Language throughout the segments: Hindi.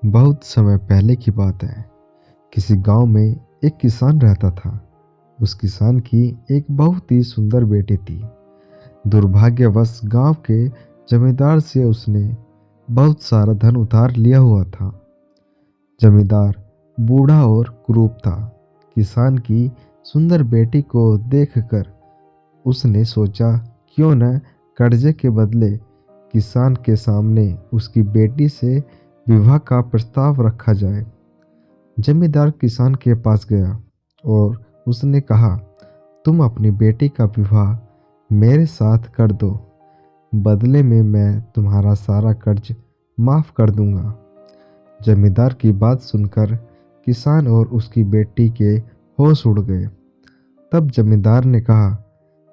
बहुत समय पहले की बात है। किसी गांव में एक किसान रहता था। उस किसान की एक बहुत ही सुंदर बेटी थी। दुर्भाग्यवश गांव के जमींदार से उसने बहुत सारा धन उधार लिया हुआ था। जमींदार बूढ़ा और क्रूर था। किसान की सुंदर बेटी को देखकर उसने सोचा, क्यों न कर्जे के बदले किसान के सामने उसकी बेटी से विवाह का प्रस्ताव रखा जाए। जमींदार किसान के पास गया और उसने कहा, तुम अपनी बेटी का विवाह मेरे साथ कर दो, बदले में मैं तुम्हारा सारा कर्ज माफ कर दूंगा। जमींदार की बात सुनकर किसान और उसकी बेटी के होश उड़ गए। तब जमींदार ने कहा,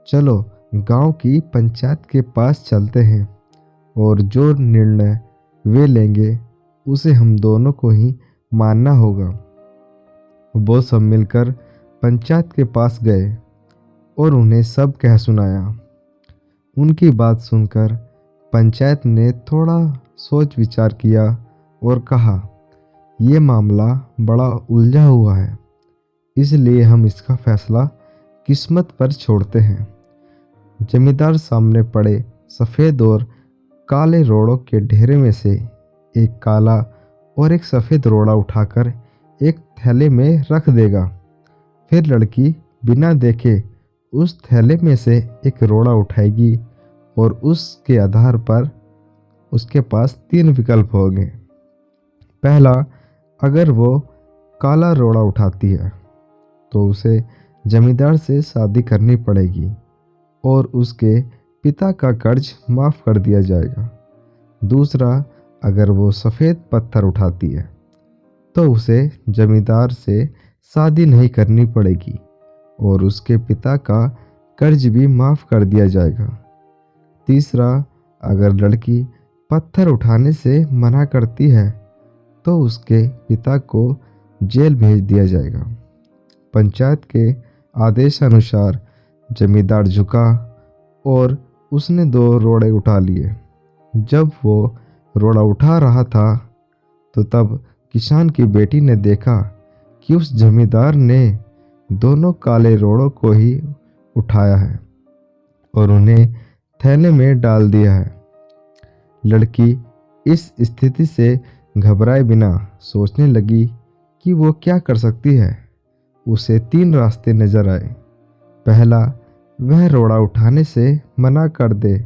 चलो गांव की पंचायत के पास चलते हैं और जो निर्णय वे लेंगे उसे हम दोनों को ही मानना होगा। वो सब मिलकर पंचायत के पास गए और उन्हें सब कह सुनाया। उनकी बात सुनकर पंचायत ने थोड़ा सोच विचार किया और कहा, ये मामला बड़ा उलझा हुआ है, इसलिए हम इसका फैसला किस्मत पर छोड़ते हैं। जमींदार सामने पड़े सफ़ेद और काले रोड़ों के ढेरे में से एक काला और एक सफ़ेद रोड़ा उठाकर एक थैले में रख देगा। फिर लड़की बिना देखे उस थैले में से एक रोड़ा उठाएगी और उसके आधार पर उसके पास 3 विकल्प होंगे। पहला, अगर वो काला रोड़ा उठाती है तो उसे जमींदार से शादी करनी पड़ेगी और उसके पिता का कर्ज माफ़ कर दिया जाएगा। दूसरा, अगर वो सफ़ेद पत्थर उठाती है तो उसे जमींदार से शादी नहीं करनी पड़ेगी और उसके पिता का कर्ज भी माफ़ कर दिया जाएगा। तीसरा, अगर लड़की पत्थर उठाने से मना करती है तो उसके पिता को जेल भेज दिया जाएगा। पंचायत के आदेशानुसार जमींदार झुका और उसने 2 रोड़े उठा लिए। जब वो रोड़ा उठा रहा था तो तब किसान की बेटी ने देखा कि उस जमींदार ने दोनों काले रोड़ों को ही उठाया है और उन्हें थैले में डाल दिया है। लड़की इस स्थिति से घबराए बिना सोचने लगी कि वो क्या कर सकती है। उसे 3 रास्ते नजर आए। पहला, वह रोड़ा उठाने से मना कर दे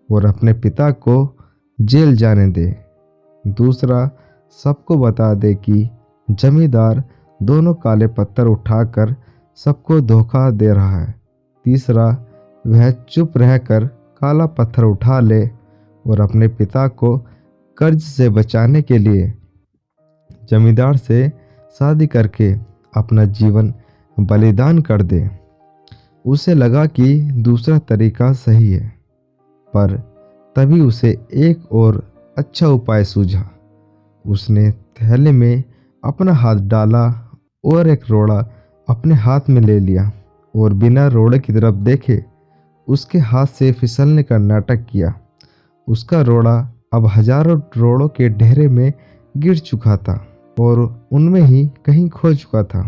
और अपने पिता को जेल जाने दे। दूसरा, सबको बता दे कि जमींदार दोनों काले पत्थर उठाकर सबको धोखा दे रहा है। तीसरा, वह चुप रहकर काला पत्थर उठा ले और अपने पिता को कर्ज से बचाने के लिए जमींदार से शादी करके अपना जीवन बलिदान कर दे। उसे लगा कि दूसरा तरीका सही है, पर तभी उसे एक और अच्छा उपाय सूझा। उसने थैले में अपना हाथ डाला और एक रोड़ा अपने हाथ में ले लिया और बिना रोड़े की तरफ देखे उसके हाथ से फिसलने का नाटक किया। उसका रोड़ा अब हजारों रोड़ों के ढेरे में गिर चुका था और उनमें ही कहीं खो चुका था।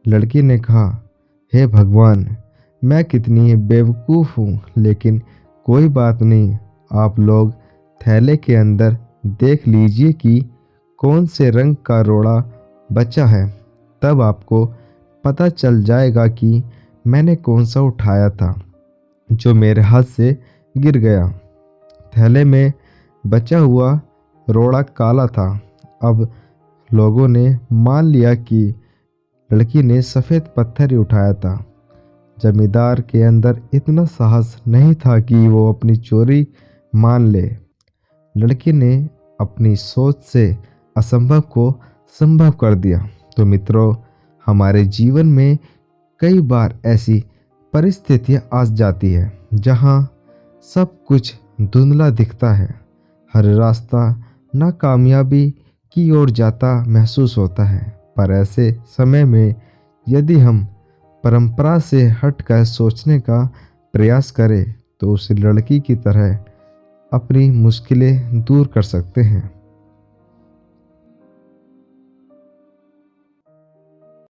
लड़की ने कहा, हे भगवान, मैं कितनी बेवकूफ़ हूँ, लेकिन कोई बात नहीं। आप लोग थैले के अंदर देख लीजिए कि कौन से रंग का रोड़ा बचा है, तब आपको पता चल जाएगा कि मैंने कौन सा उठाया था जो मेरे हाथ से गिर गया। थैले में बचा हुआ रोड़ा काला था। अब लोगों ने मान लिया कि लड़की ने सफ़ेद पत्थर ही उठाया था। जमींदार के अंदर इतना साहस नहीं था कि वो अपनी चोरी मान ले। लड़की ने अपनी सोच से असंभव को संभव कर दिया। तो मित्रों, हमारे जीवन में कई बार ऐसी परिस्थितियाँ आ जाती है जहाँ सब कुछ धुंधला दिखता है। हर रास्ता नाकामयाबी की ओर जाता महसूस होता है। पर ऐसे समय में यदि हम परंपरा से हटकर सोचने का प्रयास करें तो उस लड़की की तरह अपनी मुश्किलें दूर कर सकते हैं।